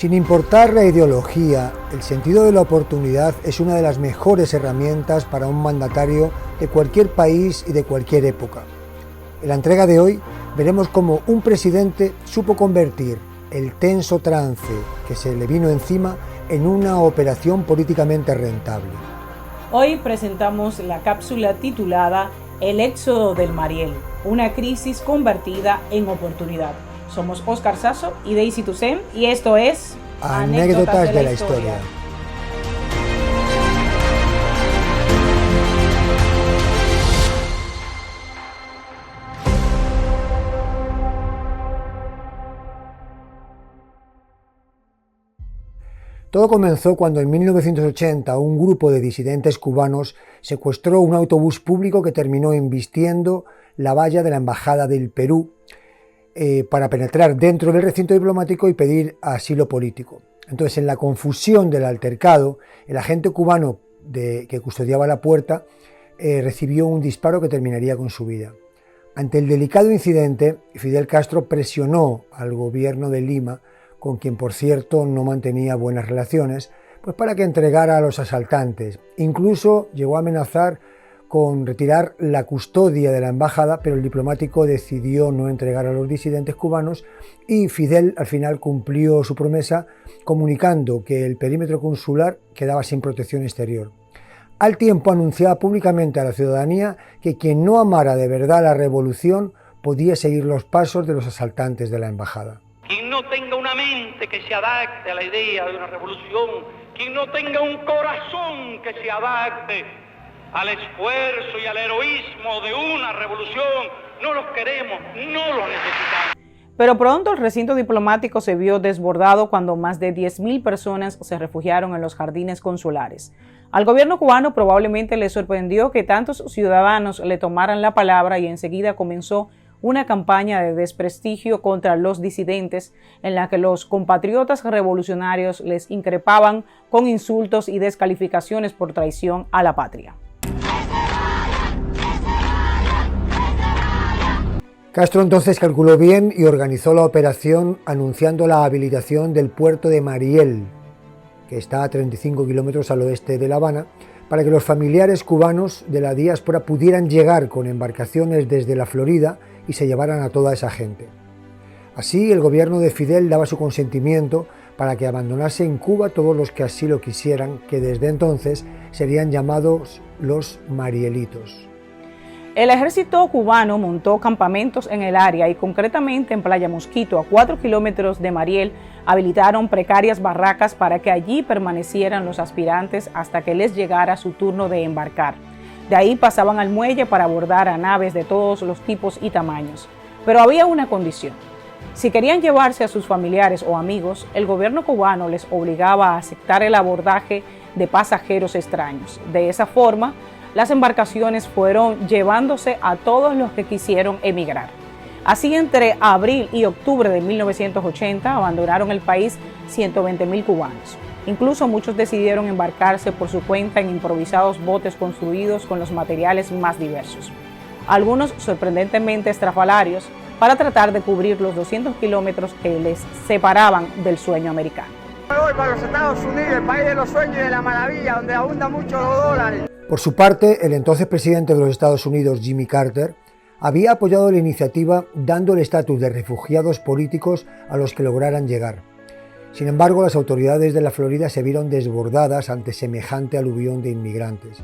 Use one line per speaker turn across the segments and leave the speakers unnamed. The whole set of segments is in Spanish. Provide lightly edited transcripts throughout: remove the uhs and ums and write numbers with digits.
Sin importar la ideología, el sentido de la oportunidad es una de las mejores herramientas para un mandatario de cualquier país y de cualquier época. En la entrega de hoy veremos cómo un presidente supo convertir el tenso trance que se le vino encima en una operación políticamente rentable.
Hoy presentamos la cápsula titulada El éxodo del Mariel, una crisis convertida en oportunidad. Somos Oscar Sasso y Daisy Toussaint y esto es
Anécdotas de la historia. Todo comenzó cuando en 1980 un grupo de disidentes cubanos secuestró un autobús público que terminó embistiendo la valla de la Embajada del Perú para penetrar dentro del recinto diplomático y pedir asilo político. Entonces, en la confusión del altercado, el agente cubano que custodiaba la puerta recibió un disparo que terminaría con su vida. Ante el delicado incidente, Fidel Castro presionó al gobierno de Lima, con quien por cierto no mantenía buenas relaciones, pues para que entregara a los asaltantes. Incluso llegó a amenazar con retirar la custodia de la embajada, pero el diplomático decidió no entregar a los disidentes cubanos y Fidel al final cumplió su promesa comunicando que el perímetro consular quedaba sin protección exterior. Al tiempo anunciaba públicamente a la ciudadanía que quien no amara de verdad la revolución podía seguir los pasos de los asaltantes de la embajada.
Quien no tenga una mente que se adapte a la idea de una revolución, quien no tenga un corazón que se adapte al esfuerzo y al heroísmo de una revolución, no los queremos, no los necesitamos.
Pero pronto el recinto diplomático se vio desbordado cuando más de 10.000 personas se refugiaron en los jardines consulares. Al gobierno cubano probablemente le sorprendió que tantos ciudadanos le tomaran la palabra y enseguida comenzó una campaña de desprestigio contra los disidentes en la que los compatriotas revolucionarios les increpaban con insultos y descalificaciones por traición a la patria.
Castro entonces calculó bien y organizó la operación anunciando la habilitación del puerto de Mariel, que está a 35 kilómetros al oeste de La Habana, para que los familiares cubanos de la diáspora pudieran llegar con embarcaciones desde la Florida y se llevaran a toda esa gente. Así, el gobierno de Fidel daba su consentimiento para que abandonase en Cuba todos los que así lo quisieran, que desde entonces serían llamados los Marielitos.
El ejército cubano montó campamentos en el área y concretamente en Playa Mosquito, a 4 kilómetros de Mariel, habilitaron precarias barracas para que allí permanecieran los aspirantes hasta que les llegara su turno de embarcar. De ahí pasaban al muelle para abordar a naves de todos los tipos y tamaños. Pero había una condición. Si querían llevarse a sus familiares o amigos, el gobierno cubano les obligaba a aceptar el abordaje de pasajeros extraños. De esa forma, las embarcaciones fueron llevándose a todos los que quisieron emigrar. Así, entre abril y octubre de 1980, abandonaron el país 120.000 cubanos. Incluso muchos decidieron embarcarse por su cuenta en improvisados botes construidos con los materiales más diversos. Algunos sorprendentemente estrafalarios para tratar de cubrir los 200 kilómetros que les separaban del sueño americano.
Voy para los Estados Unidos, el país de los sueños y de la maravilla, donde abundan mucho los dólares.
Por su parte, el entonces presidente de los Estados Unidos, Jimmy Carter, había apoyado la iniciativa dando el estatus de refugiados políticos a los que lograran llegar. Sin embargo, las autoridades de la Florida se vieron desbordadas ante semejante aluvión de inmigrantes.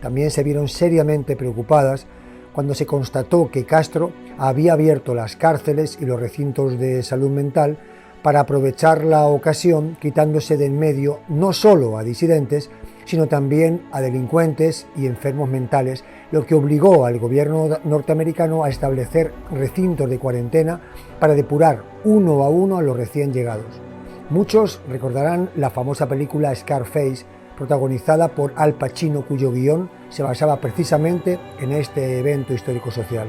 También se vieron seriamente preocupadas cuando se constató que Castro había abierto las cárceles y los recintos de salud mental para aprovechar la ocasión, quitándose de en medio no solo a disidentes, sino también a delincuentes y enfermos mentales, lo que obligó al gobierno norteamericano a establecer recintos de cuarentena para depurar uno a uno a los recién llegados. Muchos recordarán la famosa película Scarface, protagonizada por Al Pacino, cuyo guión se basaba precisamente en este evento histórico-social.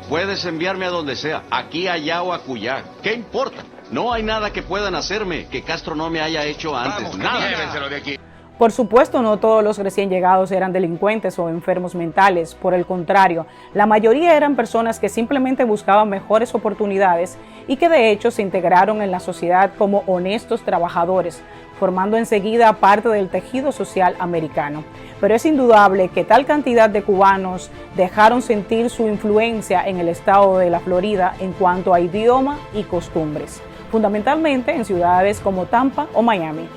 Puedes enviarme a donde sea, aquí, allá o acullá. ¿Qué importa? No hay nada que puedan hacerme que Castro no me haya hecho antes.
Vamos,
nada.
llévenselo de aquí.
Por supuesto, no todos los recién llegados eran delincuentes o enfermos mentales, por el contrario, la mayoría eran personas que simplemente buscaban mejores oportunidades y que de hecho se integraron en la sociedad como honestos trabajadores, formando enseguida parte del tejido social americano. Pero es indudable que tal cantidad de cubanos dejaron sentir su influencia en el estado de la Florida en cuanto a idioma y costumbres, fundamentalmente en ciudades como Tampa o Miami.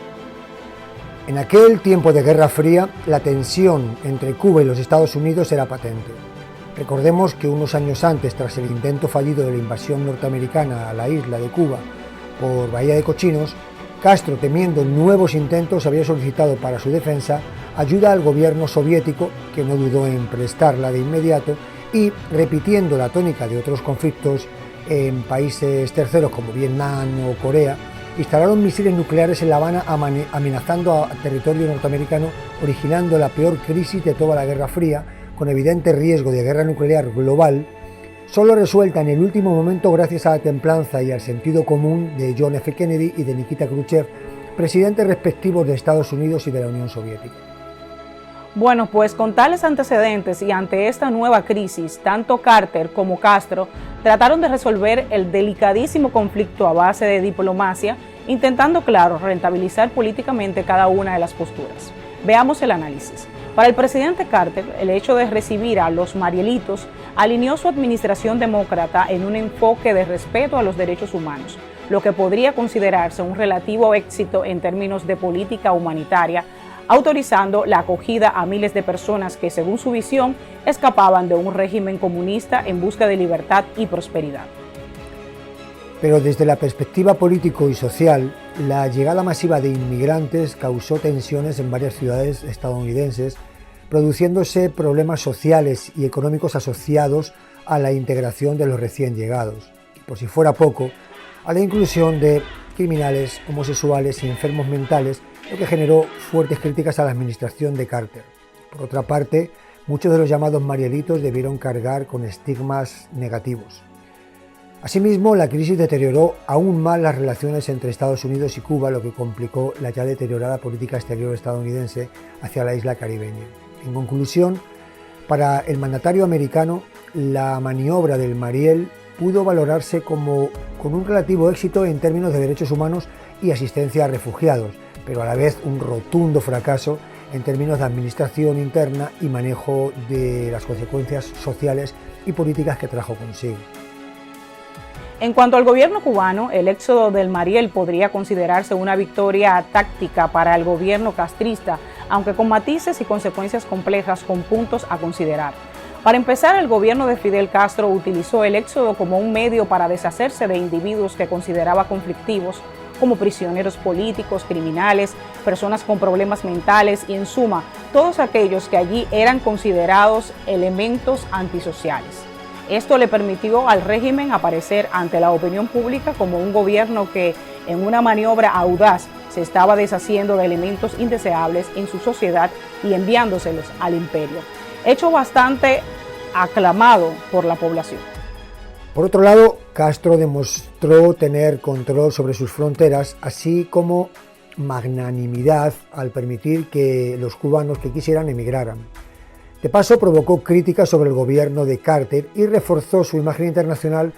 En aquel tiempo de Guerra Fría, la tensión entre Cuba y los Estados Unidos era patente. Recordemos que unos años antes, tras el intento fallido de la invasión norteamericana a la isla de Cuba por Bahía de Cochinos, Castro, temiendo nuevos intentos, había solicitado para su defensa ayuda al gobierno soviético, que no dudó en prestarla de inmediato, y repitiendo la tónica de otros conflictos en países terceros como Vietnam o Corea, instalaron misiles nucleares en La Habana amenazando a territorio norteamericano, originando la peor crisis de toda la Guerra Fría, con evidente riesgo de guerra nuclear global, solo resuelta en el último momento gracias a la templanza y al sentido común de John F. Kennedy y de Nikita Khrushchev, presidentes respectivos de Estados Unidos y de la Unión Soviética.
Bueno, pues con tales antecedentes y ante esta nueva crisis, tanto Carter como Castro trataron de resolver el delicadísimo conflicto a base de diplomacia, intentando, claro, rentabilizar políticamente cada una de las posturas. Veamos el análisis. Para el presidente Carter, el hecho de recibir a los Marielitos alineó su administración demócrata en un enfoque de respeto a los derechos humanos, lo que podría considerarse un relativo éxito en términos de política humanitaria, autorizando la acogida a miles de personas que, según su visión, escapaban de un régimen comunista en busca de libertad y prosperidad.
Pero desde la perspectiva político y social, la llegada masiva de inmigrantes causó tensiones en varias ciudades estadounidenses, produciéndose problemas sociales y económicos asociados a la integración de los recién llegados. Por si fuera poco, a la inclusión de criminales, homosexuales y enfermos mentales, lo que generó fuertes críticas a la administración de Carter. Por otra parte, muchos de los llamados Marielitos debieron cargar con estigmas negativos. Asimismo, la crisis deterioró aún más las relaciones entre Estados Unidos y Cuba, lo que complicó la ya deteriorada política exterior estadounidense hacia la isla caribeña. En conclusión, para el mandatario americano, la maniobra del Mariel pudo valorarse con un relativo éxito en términos de derechos humanos y asistencia a refugiados, pero a la vez un rotundo fracaso en términos de administración interna y manejo de las consecuencias sociales y políticas que trajo consigo.
En cuanto al gobierno cubano, el éxodo del Mariel podría considerarse una victoria táctica para el gobierno castrista, aunque con matices y consecuencias complejas con puntos a considerar. Para empezar, el gobierno de Fidel Castro utilizó el éxodo como un medio para deshacerse de individuos que consideraba conflictivos, como prisioneros políticos, criminales, personas con problemas mentales y, en suma, todos aquellos que allí eran considerados elementos antisociales. Esto le permitió al régimen aparecer ante la opinión pública como un gobierno que, en una maniobra audaz, se estaba deshaciendo de elementos indeseables en su sociedad y enviándoselos al imperio, hecho bastante aclamado por la población.
Por otro lado, Castro demostró tener control sobre sus fronteras, así como magnanimidad al permitir que los cubanos que quisieran emigraran. De paso, provocó críticas sobre el gobierno de Carter y reforzó su imagen internacional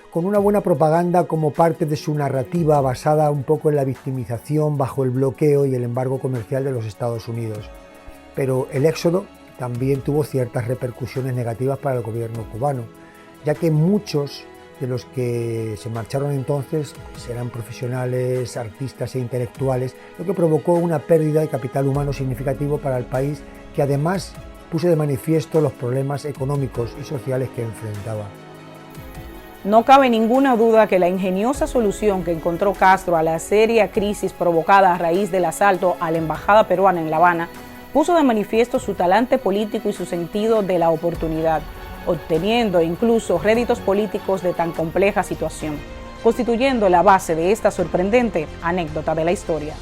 con una buena propaganda como parte de su narrativa basada un poco en la victimización bajo el bloqueo y el embargo comercial de los Estados Unidos. Pero el éxodo también tuvo ciertas repercusiones negativas para el gobierno cubano, ya que muchos de los que se marcharon entonces eran profesionales, artistas e intelectuales, lo que provocó una pérdida de capital humano significativo para el país, que además puso de manifiesto los problemas económicos y sociales que enfrentaba.
No cabe ninguna duda que la ingeniosa solución que encontró Castro a la seria crisis provocada a raíz del asalto a la embajada peruana en La Habana puso de manifiesto su talante político y su sentido de la oportunidad, obteniendo incluso réditos políticos de tan compleja situación, constituyendo la base de esta sorprendente anécdota de la historia.